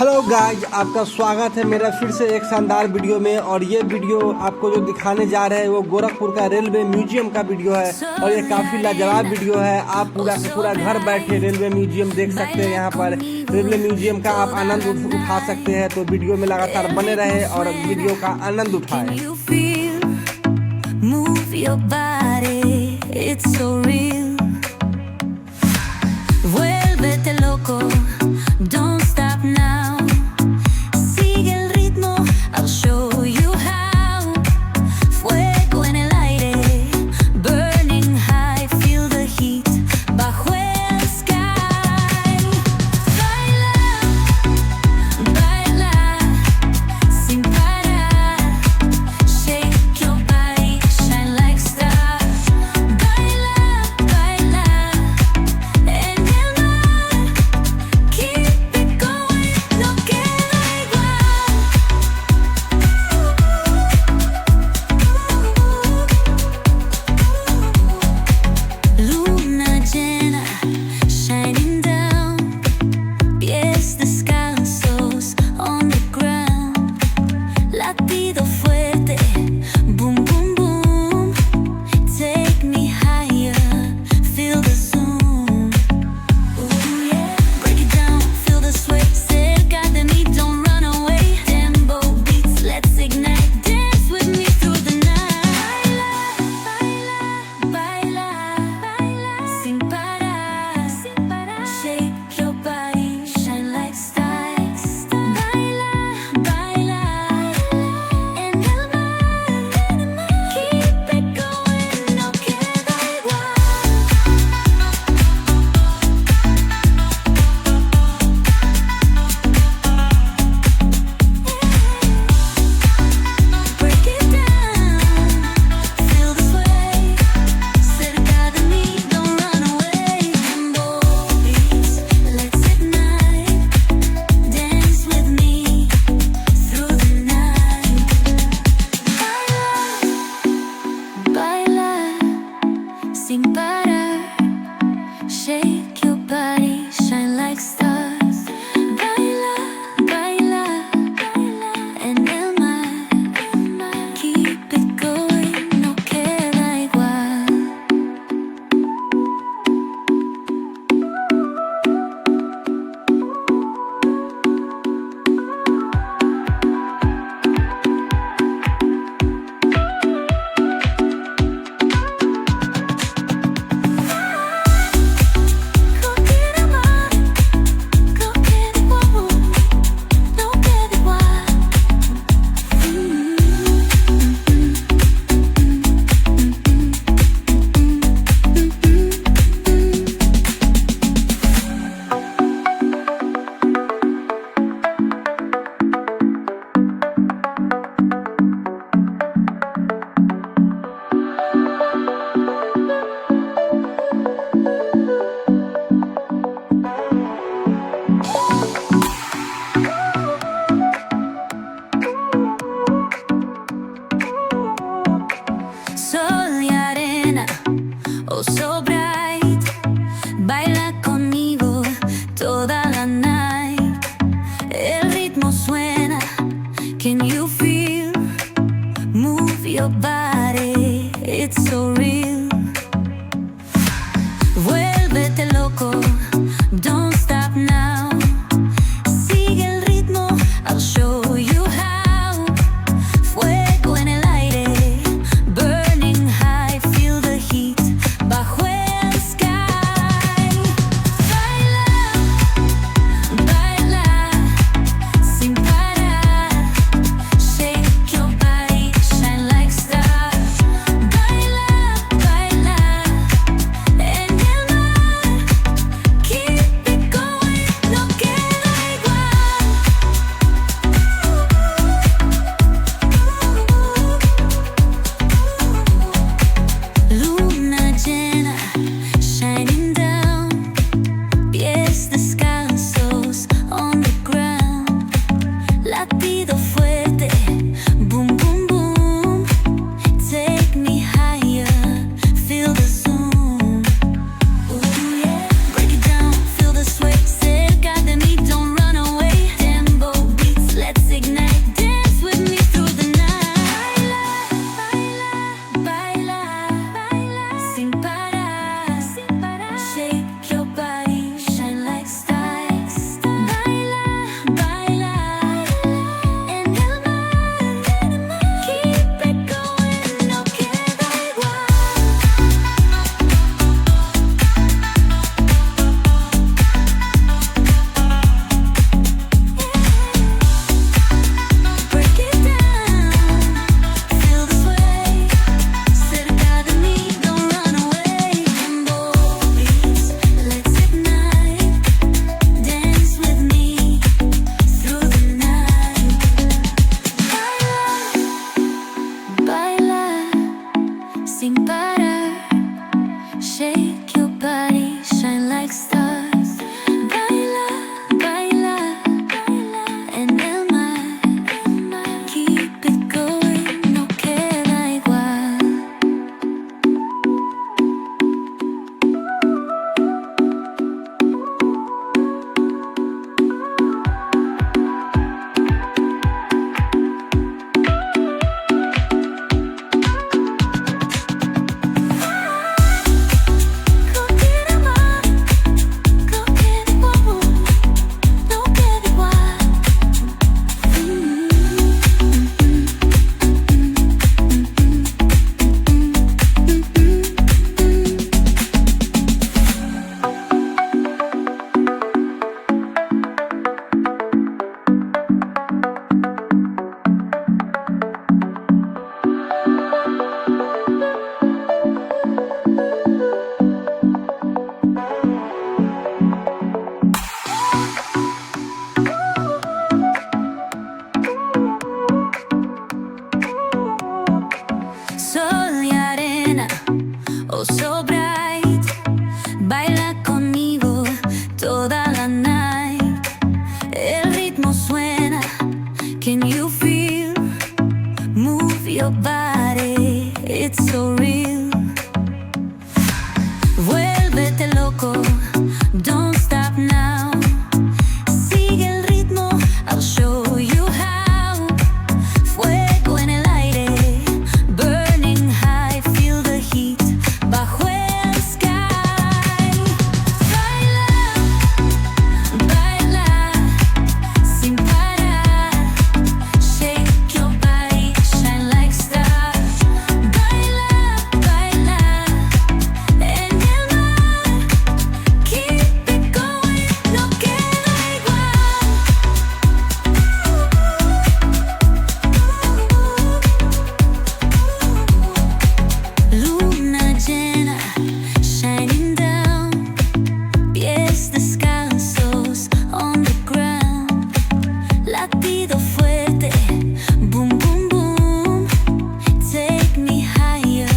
Hello guys, आपका स्वागत है मेरा फिर से एक शानदार वीडियो में। और ये वीडियो आपको जो दिखाने जा रहे हैं वो गोरखपुर का रेलवे म्यूजियम का वीडियो है। और ये काफ़ी लाजवाब वीडियो है। आप पूरा का पूरा घर बैठे रेलवे म्यूजियम देख सकते हैं। यहाँ पर रेलवे म्यूजियम का आप आनंद उठा सकते हैं। तो वीडियो में लगातार बने रहे और वीडियो का आनंद उठाएं। Don't stop now. Sigue el ritmo, I'll show you how. Fuego en el aire, burning high, feel the heat bajo el sky. Baila, baila, sin parar. Shake your body, shine like stars. Baila, baila, en el mar. Keep it going, no queda igual. Luna llena, shining down. Pies descalzos on the ground. Latido fuerte, boom, boom, boom. Take me higher, feel the zoom. Ooh, yeah. Break it down, feel the sway. Cerca de mí, don't run away. Tempo beats, let's ignite. Dance with me through the night. Baila, baila, baila, sin parar, sin parar. Shake your body, shine like stars. Baila, baila, en el mar. Keep it going, no queda igual. Break it down, feel the sway. Cerca de mí, don't run away. Tempo beats, let's ignite. Dance with me through the night. Baila, baila, sin parar. Shake your body, shine like stars. Baila, baila, baila, en el mar. Keep it going, no queda igual. No queda más, no queda igual, no queda igual. Sol y arena, oh so bright. Baila conmigo toda la night. El ritmo suena, can you feel? Move your body, it's so real. Vuélvete loco, don't stop now. Sigue el ritmo, I'll show you how. Fuego en el aire, burning high, feel the heat bajo el sky. Baila, baila, sin parar. Shake your body, shine like stars. ritmo suena. Can you feel? Move your body, it's so real. Vuélvete loco, don't stop now. Sigue el ritmo, I'll show you how. Fuego en el aire, burning high, feel the heat bajo el sky. Baila, baila, sin parar. Shake your body, shine like stars. Baila, baila, en el mar. Keep it going, no queda igual. Luna llena, shining down. Pies descalzos on the ground. Latido fuerte, boom, boom, boom. Take me higher,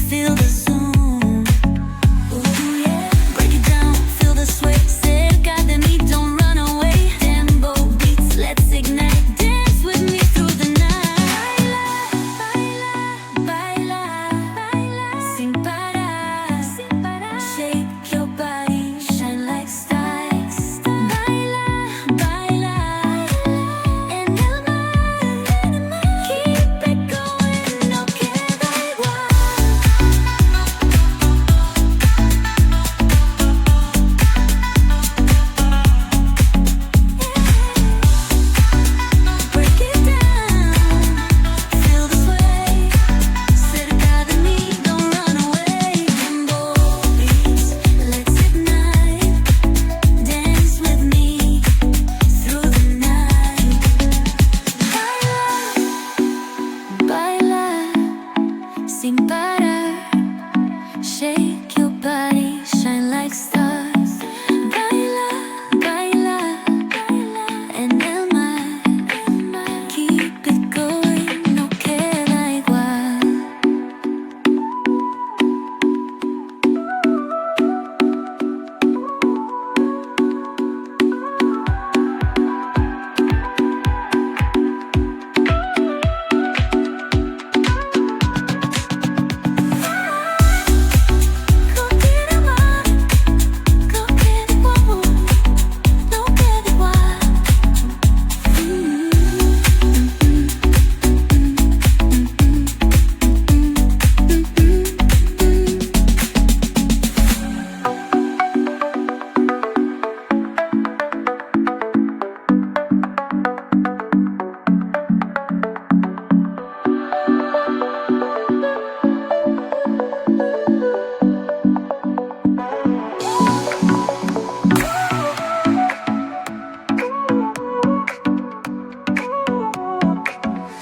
feel the zoom. Ooh, yeah. Break it down, feel the sway. Cerca de mí, don't run away. Tempo beats, let's ignite. Dance with me through the night. Baila, baila, baila, sin parar, sin parar. Shake your body, shine like stars. Baila, baila, en el mar. Keep it going, no queda igual. Break it down, feel the sway. Cerca de mí, don't run away. Tempo beats, let's ignite. Dance with me through the night. Baila, baila, sin parar. Shake your body, shine like stars. Baila, baila, baila, en el mar. Keep it going, no queda igual. No queda igual, no queda igual, no queda igual.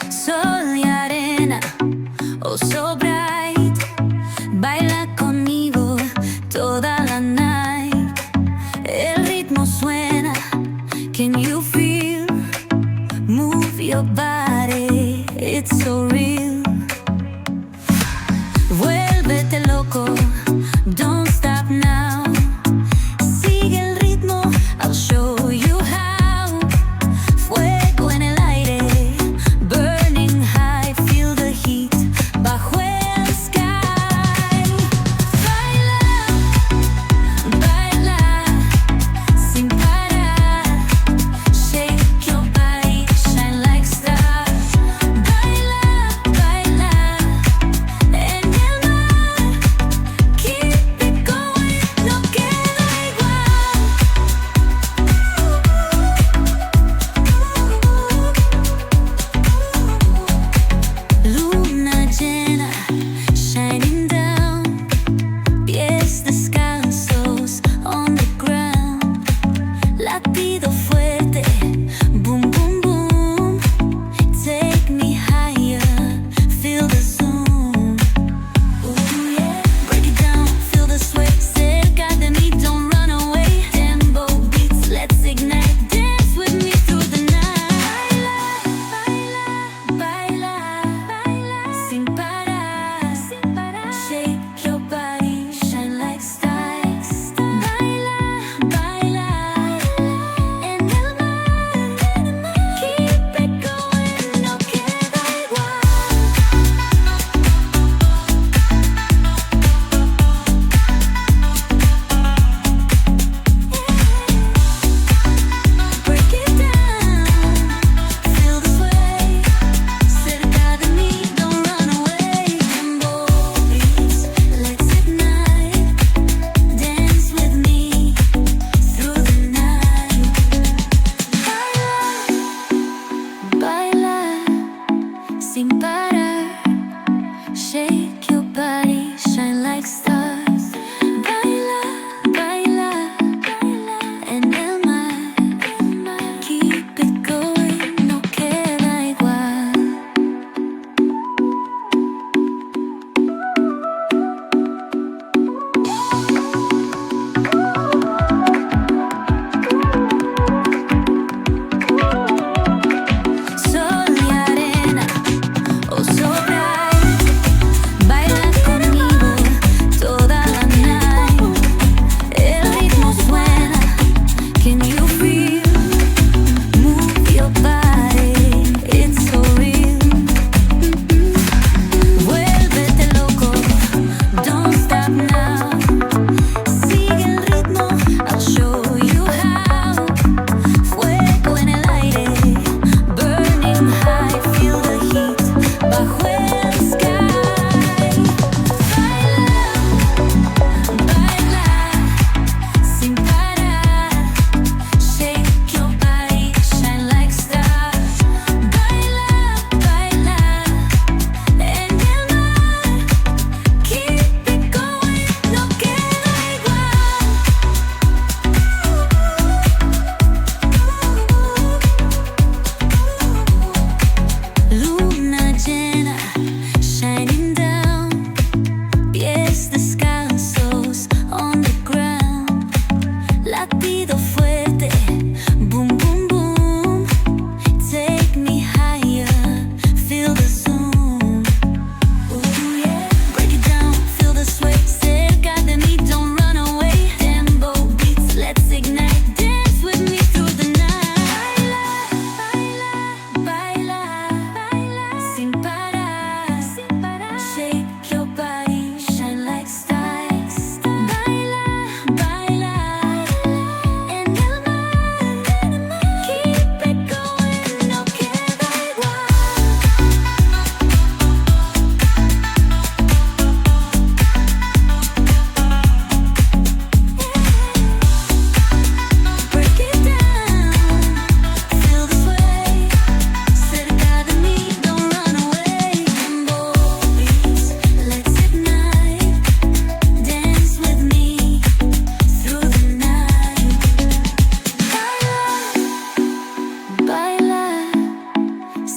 Sol y arena, oh so bright. Baila conmigo toda la night. El ritmo suena, can you feel? Move your body, it's so real. Vuélvete loco, don't stop now. Sigue el ritmo, I'll show you how. Fuego en el aire, burning high, feel the heat bajo el sky. Baila, baila, sin parar. Shake your body, shine like stars. Baila,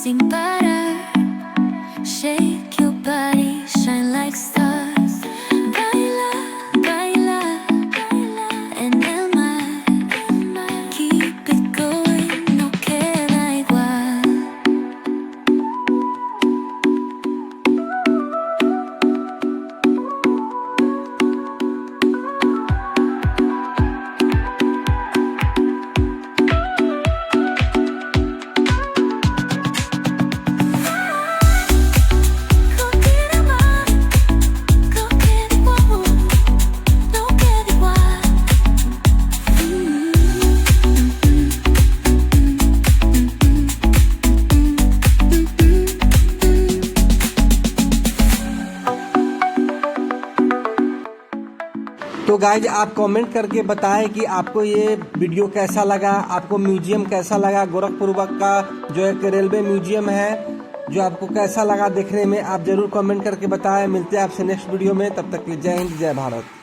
sin parar. Shake your body, shine like stars. Baila, baila, baila en el mar. Keep it going, no queda igual. तो guys आप comment करके बताएं कि आपको ये video कैसा लगा, आपको म्यूजियम कैसा लगा। गोरखपुर का जो एक रेलवे म्यूजियम है जो आपको कैसा लगा देखने में, आप जरूर कमेंट करके बताएं। मिलते हैं आपसे नेक्स्ट वीडियो में, तब तक के लिए जय हिंद जय भारत।